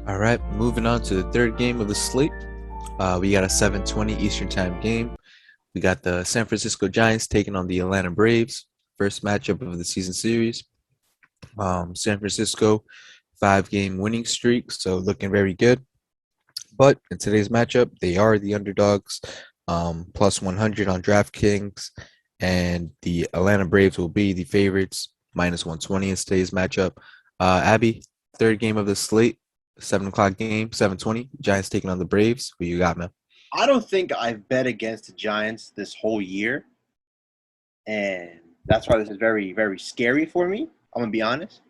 All right, moving on to the third game of the slate. We got a 7:20 Eastern Time game. We got the San Francisco Giants taking on the Atlanta Braves. First matchup of the season series. San Francisco, 5-game winning streak, so looking very good. But in today's matchup, they are the underdogs, plus 100 on DraftKings, and the Atlanta Braves will be the favorites, minus 120 in today's matchup. Abby, third game of the slate, 7 o'clock game, 7:20. Giants taking on the Braves. Who you got, man? I don't think I've bet against the Giants this whole year, and that's why this is very, very scary for me. I'm gonna be honest,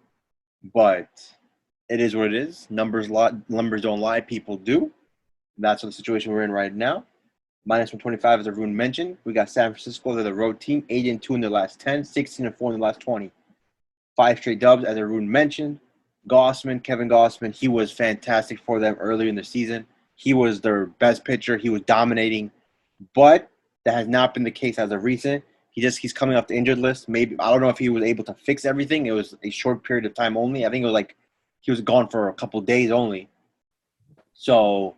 but it is what it is. Numbers don't lie. People do. That's the situation we're in right now. Minus 125, as Arun mentioned. We got San Francisco. They're the road team. 8-2 in their last 10, 16-4 in the last 20. 5 straight dubs, as Arun mentioned. Kevin Gossman, he was fantastic for them earlier in the season. He was their best pitcher. He was dominating, but that has not been the case as of recent. He's coming off the injured list. Maybe I don't know if he was able to fix everything. It was a short period of time only. I think it was like he was gone for a couple days only. So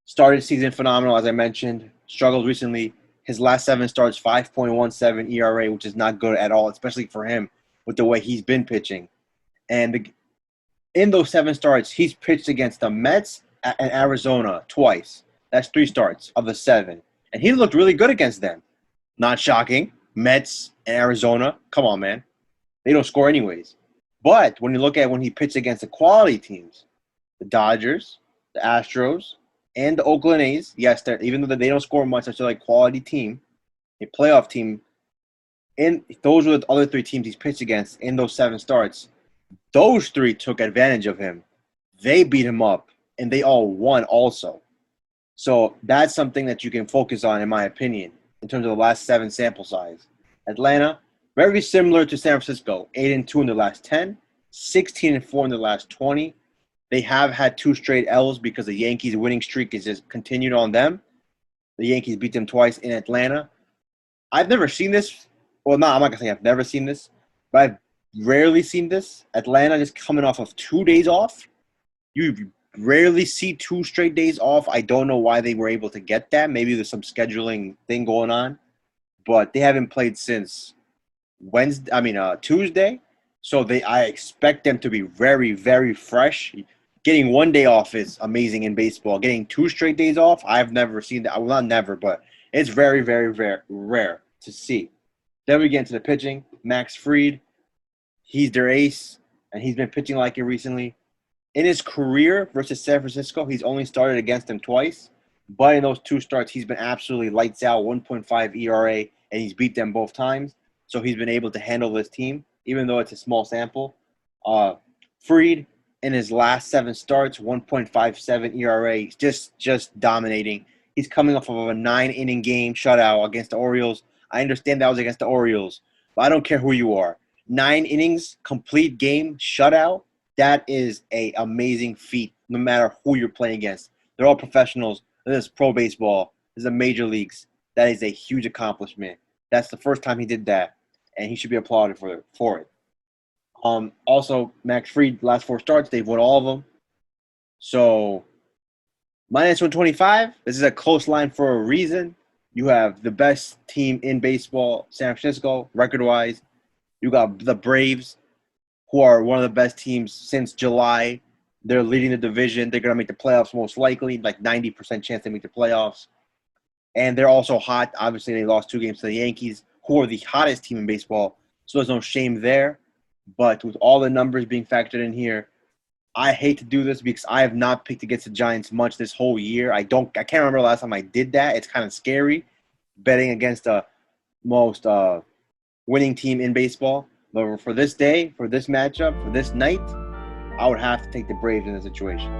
started season phenomenal, as I mentioned. Struggled recently. His last 7 starts, 5.17 ERA, which is not good at all, especially for him with the way he's been pitching. And in those 7 starts, he's pitched against the Mets and Arizona twice. That's 3 starts of the 7. And he looked really good against them. Not shocking. Mets and Arizona. Come on, man. They don't score anyways. But when you look at when he pitched against the quality teams, the Dodgers, the Astros, and the Oakland A's, yes, even though they don't score much, they're still a quality team, a playoff team. And those were the other 3 teams he's pitched against in those 7 starts. Those 3 took advantage of him. They beat him up, and they all won also. So that's something that you can focus on, in my opinion, in terms of the last 7 sample size. Atlanta, very similar to San Francisco, 8-2 in the last 10, 16-4 in the last 20. They have had 2 straight L's because the Yankees' winning streak is just continued on them. The Yankees beat them twice in Atlanta. I've never seen this. Well, no, I'm not going to say I've never seen this, but I've rarely seen this. Atlanta just coming off of 2 days off. You rarely see 2 straight days off. I don't know why they were able to get that. Maybe there's some scheduling thing going on, but they haven't played since Tuesday. So I expect them to be very, very fresh. Getting 1 day off is amazing in baseball. Getting 2 straight days off, I've never seen that. Well, not never, but it's very, very, very rare to see. Then we get into the pitching. Max Fried, he's their ace, and he's been pitching like it recently. In his career versus San Francisco, he's only started against them twice. But in those 2 starts, he's been absolutely lights out, 1.5 ERA, and he's beat them both times. So he's been able to handle this team, even though it's a small sample. Fried, in his last 7 starts, 1.57 ERA, just dominating. He's coming off of a 9-inning game shutout against the Orioles. I understand that was against the Orioles, but I don't care who you are. 9 innings, complete game, shutout, that is an amazing feat no matter who you're playing against. They're all professionals. This is pro baseball. This is the major leagues. That is a huge accomplishment. That's the first time he did that, and he should be applauded for it. Also, Max Fried, last 4 starts, they've won all of them. So, minus 125, this is a close line for a reason. You have the best team in baseball, San Francisco, record-wise. You got the Braves, who are one of the best teams since July. They're leading the division. They're going to make the playoffs most likely, like 90% chance they make the playoffs. And they're also hot. Obviously, they lost 2 games to the Yankees, who are the hottest team in baseball. So there's no shame there. But with all the numbers being factored in here, I hate to do this because I have not picked against the Giants much this whole year. I can't remember the last time I did that. It's kind of scary betting against the most winning team in baseball. But for this day, for this matchup, for this night, I would have to take the Braves in this situation.